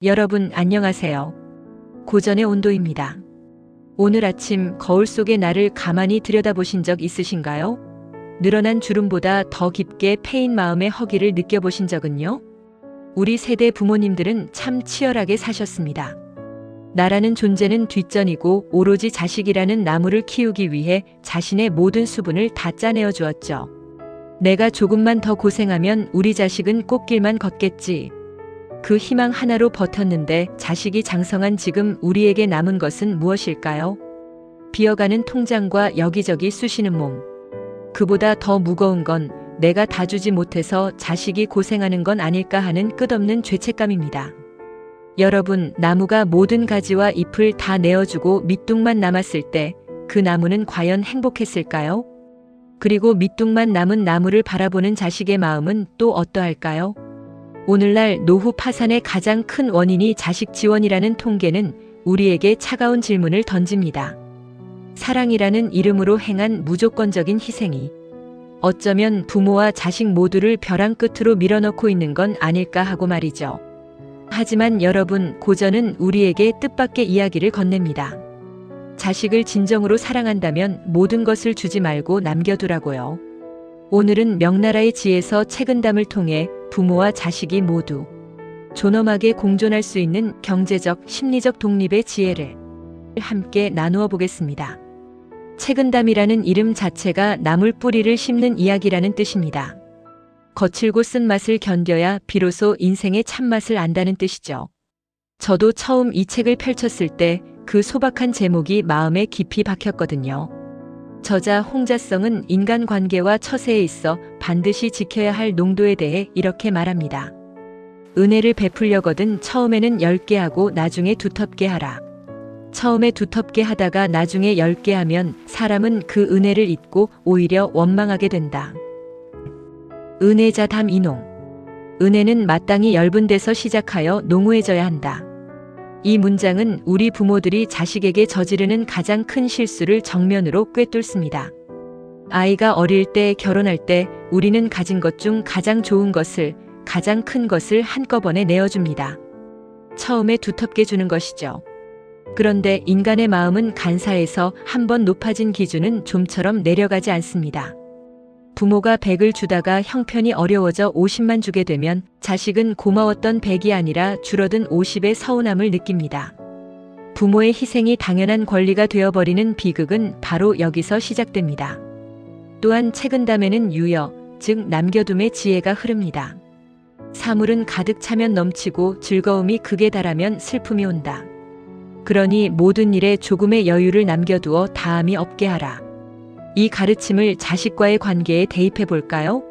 여러분 안녕하세요. 고전의 온도입니다. 오늘 아침 거울 속의 나를 가만히 들여다보신 적 있으신가요? 늘어난 주름보다 더 깊게 패인 마음의 허기를 느껴보신 적은요? 우리 세대 부모님들은 참 치열하게 사셨습니다. 나라는 존재는 뒷전이고 오로지 자식이라는 나무를 키우기 위해 자신의 모든 수분을 다 짜내어 주었죠. 내가 조금만 더 고생하면 우리 자식은 꽃길만 걷겠지. 그 희망 하나로 버텼는데 자식이 장성한 지금 우리에게 남은 것은 무엇일까요? 비어가는 통장과 여기저기 쑤시는 몸. 그보다 더 무거운 건 내가 다 주지 못해서 자식이 고생하는 건 아닐까 하는 끝없는 죄책감입니다. 여러분, 나무가 모든 가지와 잎을 다 내어주고 밑둥만 남았을 때 그 나무는 과연 행복했을까요? 그리고 밑둥만 남은 나무를 바라보는 자식의 마음은 또 어떠할까요? 오늘날 노후 파산의 가장 큰 원인이 자식 지원이라는 통계는 우리에게 차가운 질문을 던집니다. 사랑이라는 이름으로 행한 무조건적인 희생이 어쩌면 부모와 자식 모두를 벼랑 끝으로 밀어넣고 있는 건 아닐까 하고 말이죠. 하지만 여러분, 고전은 우리에게 뜻밖의 이야기를 건넵니다. 자식을 진정으로 사랑한다면 모든 것을 주지 말고 남겨두라고요. 오늘은 명나라의 지에서 책은담을 통해 부모와 자식이 모두 존엄하게 공존할 수 있는 경제적, 심리적 독립의 지혜를 함께 나누어 보겠습니다. 책은담이라는 이름 자체가 나물 뿌리를 심는 이야기라는 뜻입니다. 거칠고 쓴맛을 견뎌야 비로소 인생의 참맛을 안다는 뜻이죠. 저도 처음 이 책을 펼쳤을 때 그 소박한 제목이 마음에 깊이 박혔거든요. 저자 홍자성은 인간관계와 처세에 있어 반드시 지켜야 할 농도에 대해 이렇게 말합니다. 은혜를 베풀려거든 처음에는 10개 하고 나중에 두텁게 하라. 처음에 두텁게 하다가 나중에 10개 하면 사람은 그 은혜를 잊고 오히려 원망하게 된다. 은혜자 담 이농. 은혜는 마땅히 엷은 데서 시작하여 농후해져야 한다. 이 문장은 우리 부모들이 자식에게 저지르는 가장 큰 실수를 정면으로 꿰뚫습니다. 아이가 어릴 때, 결혼할 때 우리는 가진 것 중 가장 좋은 것을, 가장 큰 것을 한꺼번에 내어줍니다. 처음에 두텁게 주는 것이죠. 그런데 인간의 마음은 간사해서 한번 높아진 기준은 좀처럼 내려가지 않습니다. 부모가 100을 주다가 형편이 어려워져 50만 주게 되면 자식은 고마웠던 100이 아니라 줄어든 50의 서운함을 느낍니다. 부모의 희생이 당연한 권리가 되어버리는 비극은 바로 여기서 시작됩니다. 또한 책은담에는 유여, 즉 남겨둠의 지혜가 흐릅니다. 사물은 가득 차면 넘치고 즐거움이 극에 달하면 슬픔이 온다. 그러니 모든 일에 조금의 여유를 남겨두어 다함이 없게 하라. 이 가르침을 자식과의 관계에 대입해 볼까요?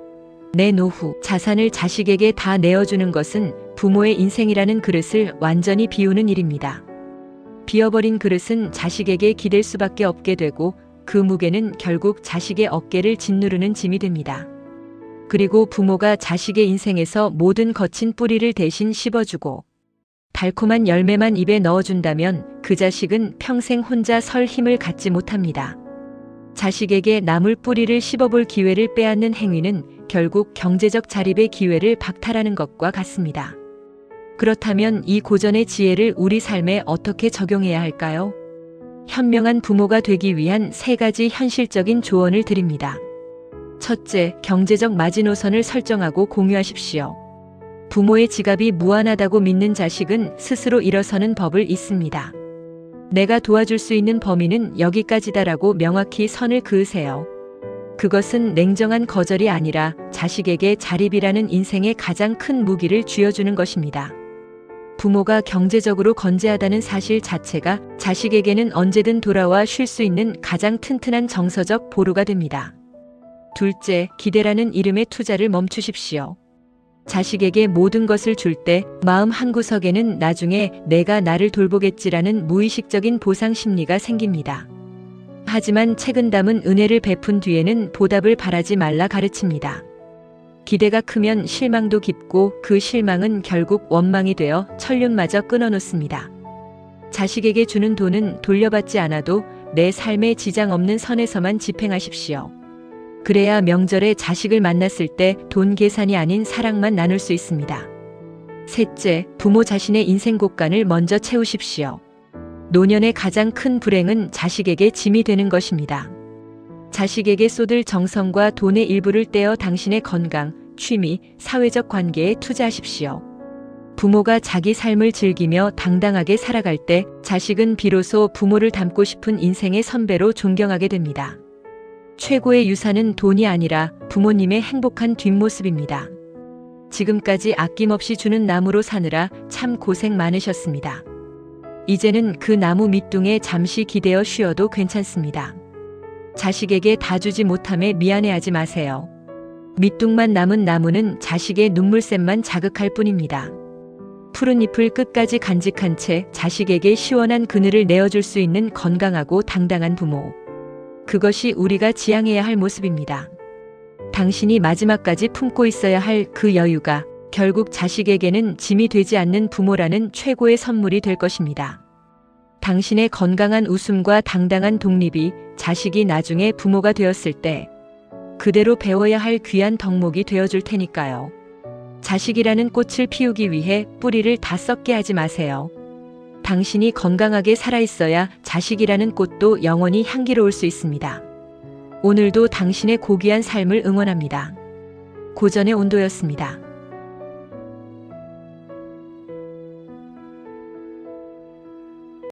내 노후, 자산을 자식에게 다 내어주는 것은 부모의 인생이라는 그릇을 완전히 비우는 일입니다. 비어버린 그릇은 자식에게 기댈 수밖에 없게 되고 그 무게는 결국 자식의 어깨를 짓누르는 짐이 됩니다. 그리고 부모가 자식의 인생에서 모든 거친 뿌리를 대신 씹어주고 달콤한 열매만 입에 넣어준다면 그 자식은 평생 혼자 설 힘을 갖지 못합니다. 자식에게 나물 뿌리를 씹어볼 기회를 빼앗는 행위는 결국 경제적 자립의 기회를 박탈하는 것과 같습니다. 그렇다면 이 고전의 지혜를 우리 삶에 어떻게 적용해야 할까요? 현명한 부모가 되기 위한 3가지 현실적인 조언을 드립니다. 첫째, 경제적 마지노선을 설정하고 공유하십시오. 부모의 지갑이 무한하다고 믿는 자식은 스스로 일어서는 법을 잊습니다. 내가 도와줄 수 있는 범위는 여기까지다라고 명확히 선을 그으세요. 그것은 냉정한 거절이 아니라 자식에게 자립이라는 인생의 가장 큰 무기를 쥐어주는 것입니다. 부모가 경제적으로 건재하다는 사실 자체가 자식에게는 언제든 돌아와 쉴 수 있는 가장 튼튼한 정서적 보루가 됩니다. 둘째, 기대라는 이름의 투자를 멈추십시오. 자식에게 모든 것을 줄 때 마음 한구석에는 나중에 내가 나를 돌보겠지라는 무의식적인 보상 심리가 생깁니다. 하지만 책은담은 은혜를 베푼 뒤에는 보답을 바라지 말라 가르칩니다. 기대가 크면 실망도 깊고 그 실망은 결국 원망이 되어 천륜마저 끊어놓습니다. 자식에게 주는 돈은 돌려받지 않아도 내 삶에 지장 없는 선에서만 집행하십시오. 그래야 명절에 자식을 만났을 때 돈 계산이 아닌 사랑만 나눌 수 있습니다. 셋째, 부모 자신의 인생 곳간을 먼저 채우십시오. 노년의 가장 큰 불행은 자식에게 짐이 되는 것입니다. 자식에게 쏟을 정성과 돈의 일부를 떼어 당신의 건강, 취미, 사회적 관계에 투자하십시오. 부모가 자기 삶을 즐기며 당당하게 살아갈 때 자식은 비로소 부모를 닮고 싶은 인생의 선배로 존경하게 됩니다. 최고의 유산은 돈이 아니라 부모님의 행복한 뒷모습입니다. 지금까지 아낌없이 주는 나무로 사느라 참 고생 많으셨습니다. 이제는 그 나무 밑둥에 잠시 기대어 쉬어도 괜찮습니다. 자식에게 다 주지 못함에 미안해하지 마세요. 밑둥만 남은 나무는 자식의 눈물샘만 자극할 뿐입니다. 푸른 잎을 끝까지 간직한 채 자식에게 시원한 그늘을 내어줄 수 있는 건강하고 당당한 부모. 그것이 우리가 지향해야 할 모습입니다. 당신이 마지막까지 품고 있어야 할 그 여유가 결국 자식에게는 짐이 되지 않는 부모라는 최고의 선물이 될 것입니다. 당신의 건강한 웃음과 당당한 독립이 자식이 나중에 부모가 되었을 때 그대로 배워야 할 귀한 덕목이 되어줄 테니까요. 자식이라는 꽃을 피우기 위해 뿌리를 다 썩게 하지 마세요. 당신이 건강하게 살아있어야 자식이라는 꽃도 영원히 향기로울 수 있습니다. 오늘도 당신의 고귀한 삶을 응원합니다. 고전의 온도였습니다.